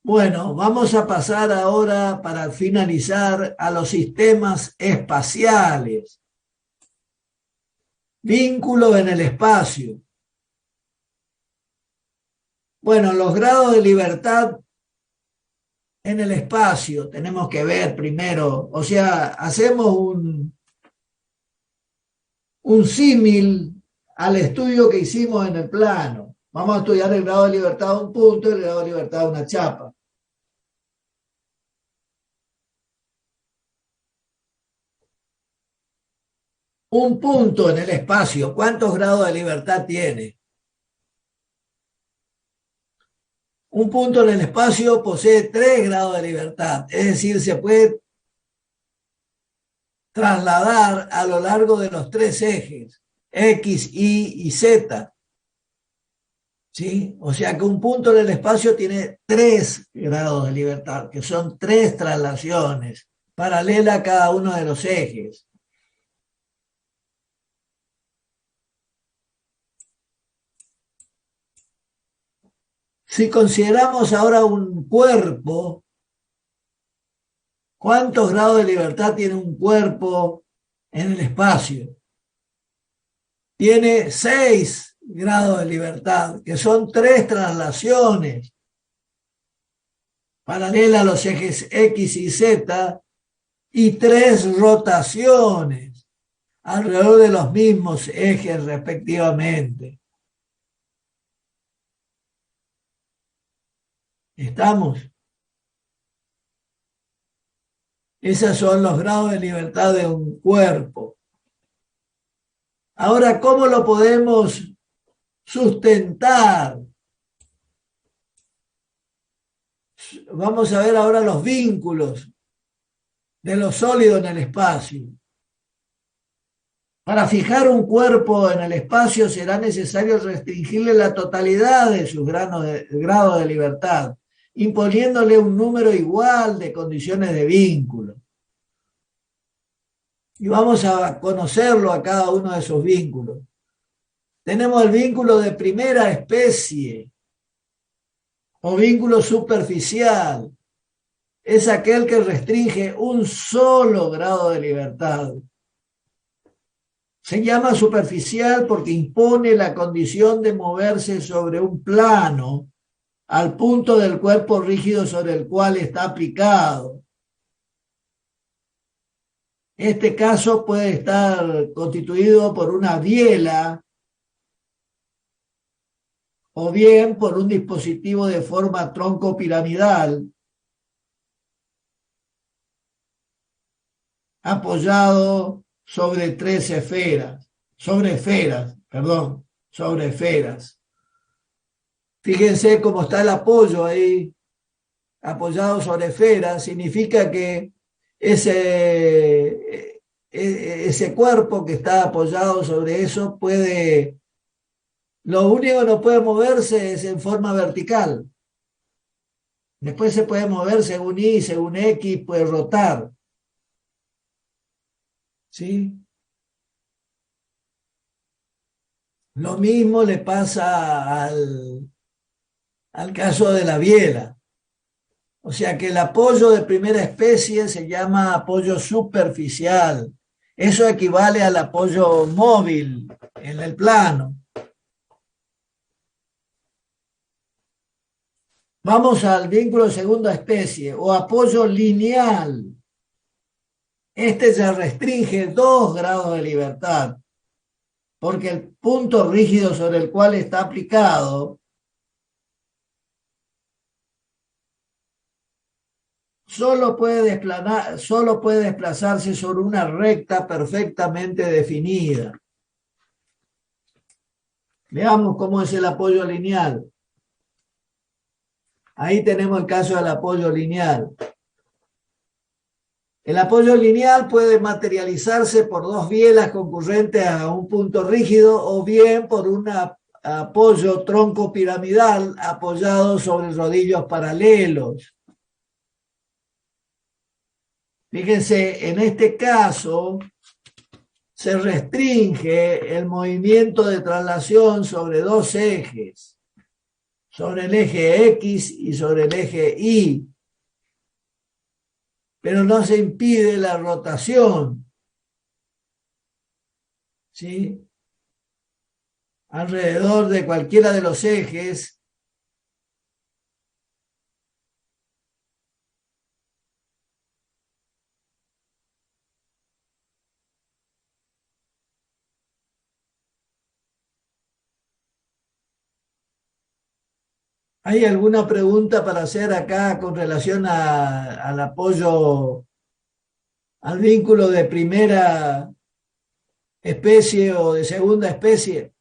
Bueno, vamos a pasar ahora, para finalizar, a los sistemas espaciales. Vínculos en el espacio. Bueno, los grados de libertad en el espacio tenemos que ver primero, o sea, hacemos un símil al estudio que hicimos en el plano. Vamos a estudiar el grado de libertad de un punto y el grado de libertad de una chapa. Un punto en el espacio, ¿cuántos grados de libertad tiene? Un punto en el espacio posee 3 grados de libertad, es decir, se puede trasladar a lo largo de los 3 ejes, X, Y y Z. ¿Sí? O sea que un punto en el espacio tiene 3 grados de libertad, que son 3 traslaciones, paralelas a cada uno de los ejes. Si consideramos ahora un cuerpo, ¿cuántos grados de libertad tiene un cuerpo en el espacio? Tiene 6 grados de libertad, que son 3 traslaciones paralelas a los ejes X y Z y 3 rotaciones alrededor de los mismos ejes respectivamente. ¿Estamos? Esos son los grados de libertad de un cuerpo. Ahora, ¿cómo lo podemos sustentar? Vamos a ver ahora los vínculos de lo sólido en el espacio. Para fijar un cuerpo en el espacio será necesario restringirle la totalidad de sus grados de libertad, imponiéndole un número igual de condiciones de vínculo. Y vamos a conocerlo a cada uno de esos vínculos. Tenemos el vínculo de primera especie o vínculo superficial. Es aquel que restringe un solo grado de libertad. Se llama superficial porque impone la condición de moverse sobre un plano al punto del cuerpo rígido sobre el cual está aplicado. Este caso puede estar constituido por una biela o bien por un dispositivo de forma troncopiramidal apoyado sobre esferas. Fíjense cómo está el apoyo ahí, apoyado sobre esferas, significa que ese cuerpo que está apoyado sobre eso lo único que no puede moverse es en forma vertical. Después se puede mover según Y, según X, puede rotar. ¿Sí? Lo mismo le pasa al caso de la biela. O sea que el apoyo de primera especie se llama apoyo superficial. Eso equivale al apoyo móvil en el plano. Vamos al vínculo de segunda especie o apoyo lineal. Este ya restringe 2 grados de libertad, porque el punto rígido sobre el cual está aplicado solo puede desplazarse sobre una recta perfectamente definida. Veamos cómo es el apoyo lineal. Ahí tenemos el caso del apoyo lineal. El apoyo lineal puede materializarse por 2 bielas concurrentes a un punto rígido o bien por un apoyo troncopiramidal apoyado sobre rodillos paralelos. Fíjense, en este caso se restringe el movimiento de traslación sobre 2 ejes, sobre el eje X y sobre el eje Y, pero no se impide la rotación, ¿sí? Alrededor de cualquiera de los ejes. ¿Hay alguna pregunta para hacer acá con relación al apoyo, al vínculo de primera especie o de segunda especie?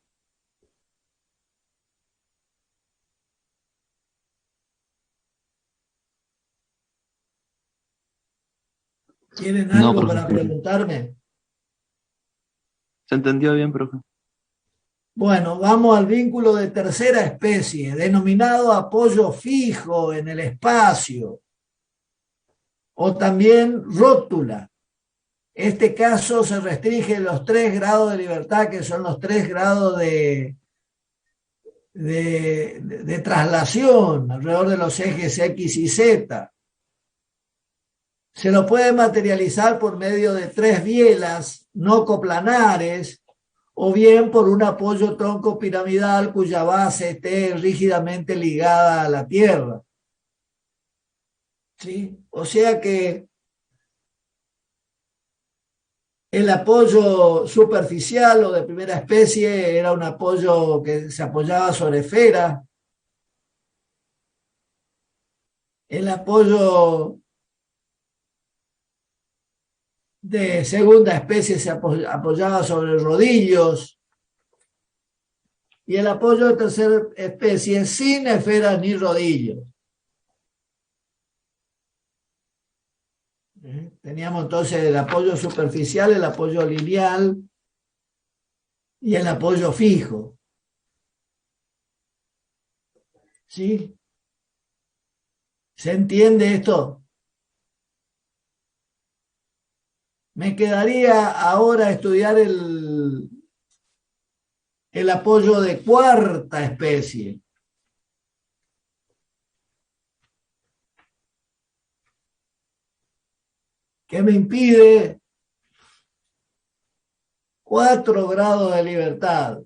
¿Tienen algo No, profe. para preguntarme? ¿Se entendió bien, profe? Bueno, vamos al vínculo de tercera especie, denominado apoyo fijo en el espacio, o también rótula. Este caso se restringe los 3 grados de libertad, que son los 3 grados de traslación alrededor de los ejes X y Z. Se lo puede materializar por medio de 3 bielas no coplanares, o bien por un apoyo troncopiramidal cuya base esté rígidamente ligada a la tierra. ¿Sí? O sea que el apoyo superficial o de primera especie era un apoyo que se apoyaba sobre esfera. El apoyo de segunda especie se apoyaba sobre rodillos, y el apoyo de tercera especie sin esferas ni rodillos. Teníamos entonces el apoyo superficial, el apoyo lineal y el apoyo fijo. ¿Sí? ¿Se entiende esto? Me quedaría ahora estudiar el apoyo de cuarta especie. Que me impide 4 grados de libertad.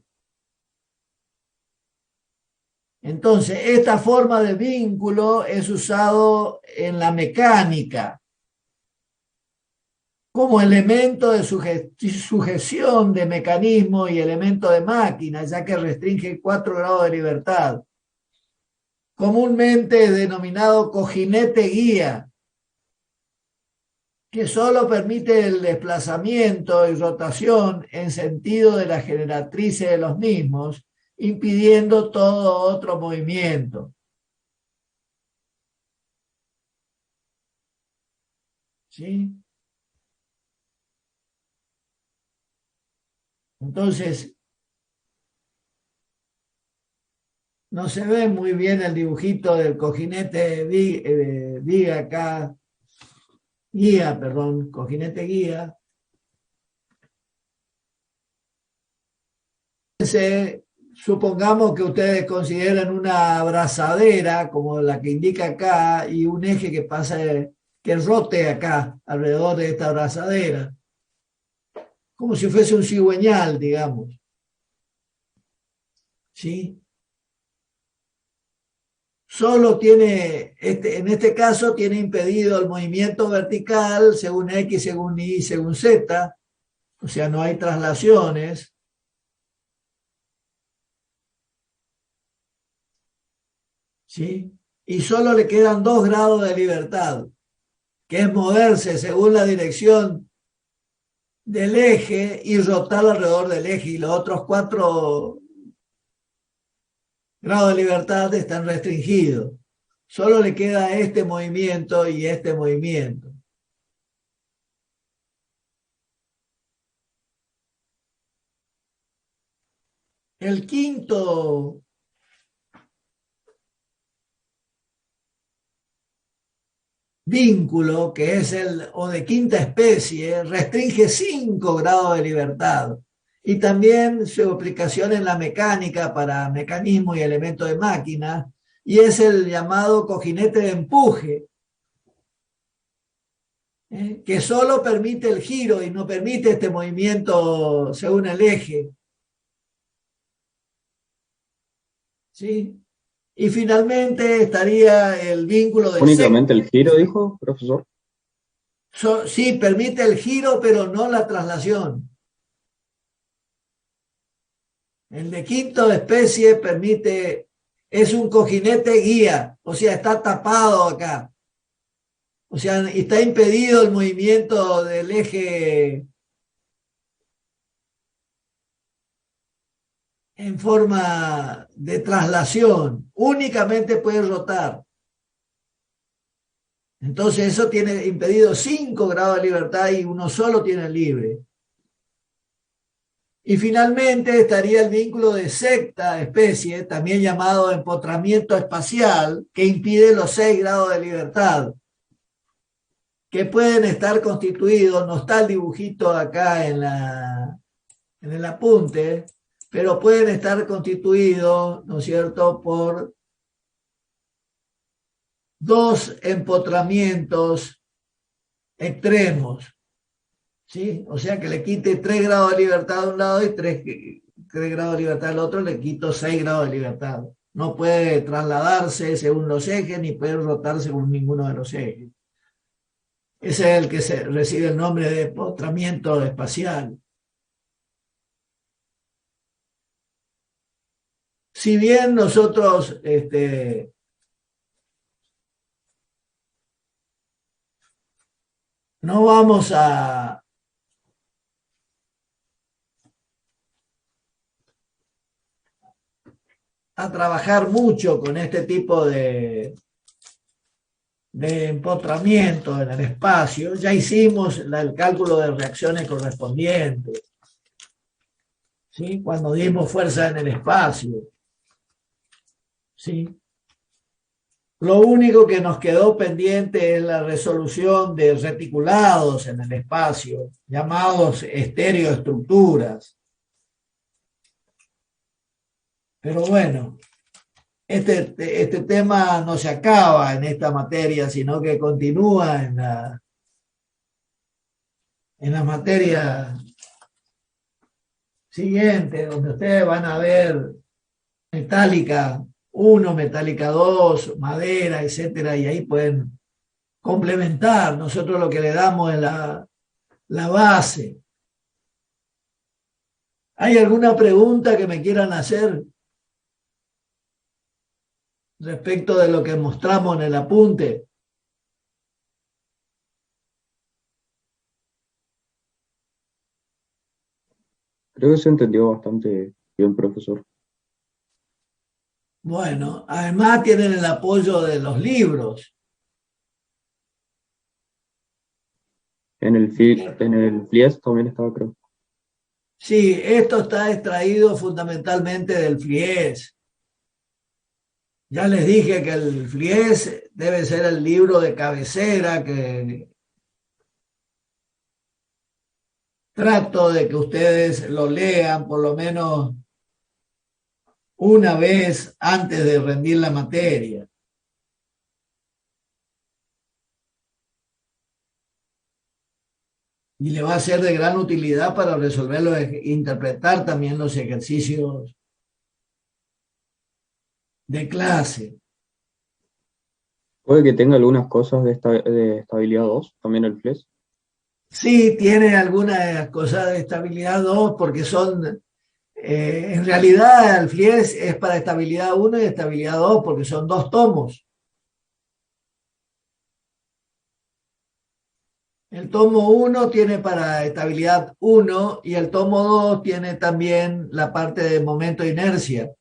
Entonces, esta forma de vínculo es usado en la mecánica como elemento de sujeción de mecanismo y elemento de máquina, ya que restringe 4 grados de libertad. Comúnmente es denominado cojinete guía, que solo permite el desplazamiento y rotación en sentido de las generatrices de los mismos, impidiendo todo otro movimiento. ¿Sí? Entonces, no se ve muy bien el dibujito del cojinete guía acá. Cojinete guía. Supongamos que ustedes consideran una abrazadera como la que indica acá y un eje que pasa, que rote acá alrededor de esta abrazadera, como si fuese un cigüeñal, digamos. ¿Sí? Solo tiene, en este caso, tiene impedido el movimiento vertical según X, según Y, según Z, o sea, no hay traslaciones. ¿Sí? Y solo le quedan 2 grados de libertad, que es moverse según la dirección del eje y rotar alrededor del eje, y los otros 4 grados de libertad están restringidos. Solo le queda este movimiento y este movimiento. El quinto vínculo, que es el o de quinta especie, restringe 5 grados de libertad. Y también su aplicación en la mecánica para mecanismo y elementos de máquina, y es el llamado cojinete de empuje, que solo permite el giro y no permite este movimiento según el eje. ¿Sí? Y finalmente estaría el vínculo de... ¿Únicamente el giro, dijo, profesor? Sí, permite el giro, pero no la traslación. El de quinta especie permite, es un cojinete guía, o sea, está tapado acá. O sea, está impedido el movimiento del eje en forma de traslación. Únicamente puede rotar. Entonces eso tiene impedido 5 grados de libertad y uno solo tiene libre. Y finalmente estaría el vínculo de sexta especie, también llamado empotramiento espacial, que impide los 6 grados de libertad, que pueden estar constituidos, no está el dibujito acá en el apunte, pero pueden estar constituidos, ¿no es cierto?, por 2 empotramientos extremos. ¿Sí? O sea que le quite 3 grados de libertad a un lado y 3 grados de libertad al otro, le quito 6 grados de libertad. No puede trasladarse según los ejes ni puede rotar según ninguno de los ejes. Ese es el que recibe el nombre de empotramiento espacial. Si bien nosotros no vamos a trabajar mucho con este tipo de empotramiento en el espacio, ya hicimos el cálculo de reacciones correspondientes. ¿sí? Cuando dimos fuerza en el espacio, ¿sí? Lo único que nos quedó pendiente es la resolución de reticulados en el espacio, llamados estereoestructuras. Pero bueno, este tema no se acaba en esta materia, sino que continúa en la materia siguiente, donde ustedes van a ver metálica 1, metálica 2, madera, etcétera, y ahí pueden complementar. Nosotros lo que le damos es la base. ¿Hay alguna pregunta que me quieran hacer respecto de lo que mostramos en el apunte? Creo que se entendió bastante bien, profesor. Bueno, además tienen el apoyo de los libros. En el FLIES también estaba, creo. Sí, esto está extraído fundamentalmente del FLIES. Ya les dije que el FLIES debe ser el libro de cabecera que trato de que ustedes lo lean por lo menos una vez antes de rendir la materia. Y le va a ser de gran utilidad para resolverlo e interpretar también los ejercicios de clase. Puede que tenga algunas cosas de estabilidad 2, también el FLIES. Sí, tiene algunas cosas de estabilidad 2 porque son, en realidad el FLIES es para estabilidad 1 y estabilidad 2 porque son 2 tomos. El tomo 1 tiene para estabilidad 1 y el tomo 2 tiene también la parte de momento de inercia.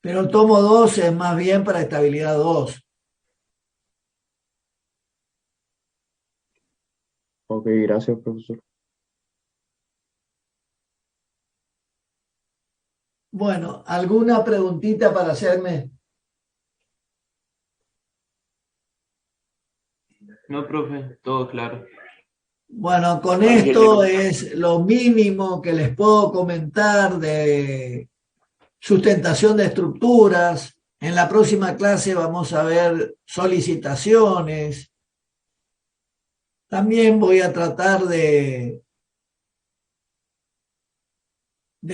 Pero el tomo 2 es más bien para estabilidad 2. Ok, gracias, profesor. Bueno, ¿alguna preguntita para hacerme? No, profe, todo claro. Bueno, con Bueno, esto ingeniero. es lo mínimo que les puedo comentar de sustentación de estructuras. En la próxima clase vamos a ver solicitaciones. También voy a tratar de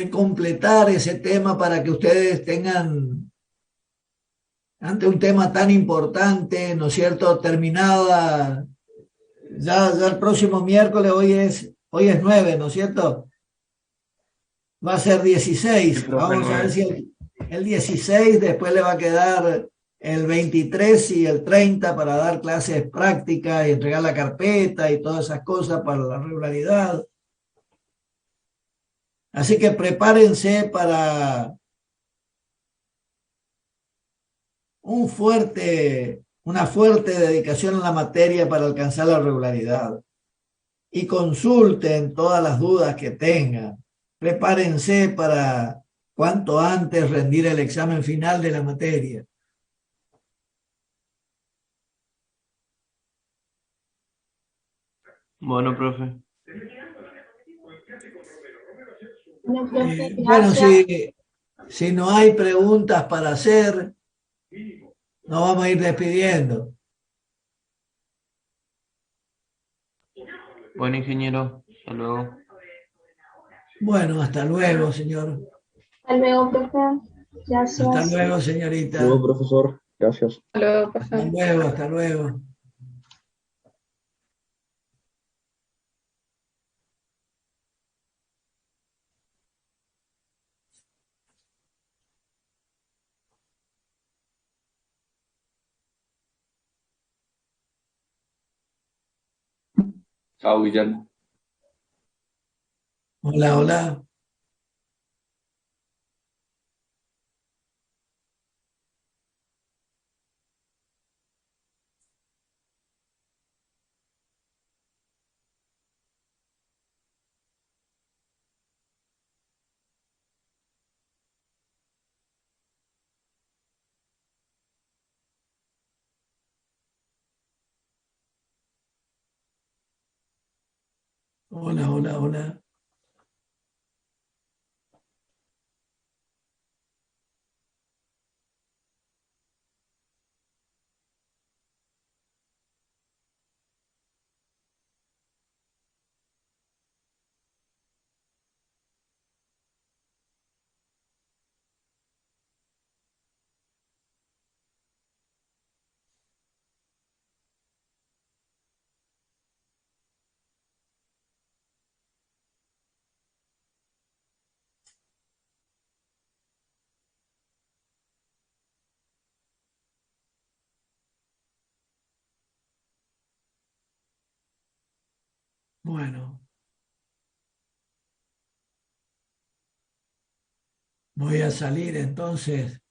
completar ese tema para que ustedes tengan, ante un tema tan importante, ¿no es cierto?, terminada. Ya el próximo miércoles, hoy es 9, ¿no es cierto? Va a ser 16. Sí, profe, Vamos a ver 9. si el 16 después le va a quedar el 23 y el 30 para dar clases prácticas y entregar la carpeta y todas esas cosas para la regularidad. Así que prepárense para una fuerte dedicación a la materia para alcanzar la regularidad. Y consulten todas las dudas que tengan. Prepárense para cuanto antes rendir el examen final de la materia. Bueno, profe. Bueno, profe, Bueno, gracias. si no hay preguntas para hacer, nos vamos a ir despidiendo. Bueno, ingeniero. Hasta luego. Bueno, hasta luego, señor. Hasta luego, profe. Hasta Gracias. luego, Luego, señorita. profesor, gracias. Hasta luego, hasta luego. Chao, Guillermo. Hola, hola. Hola, hola, hola. Bueno, voy a salir entonces.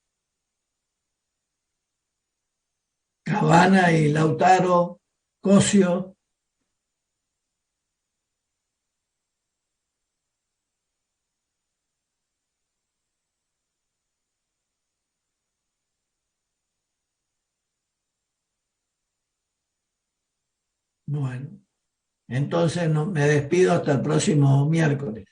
Cabana y Lautaro, Cosio. Bueno, entonces me despido hasta el próximo miércoles.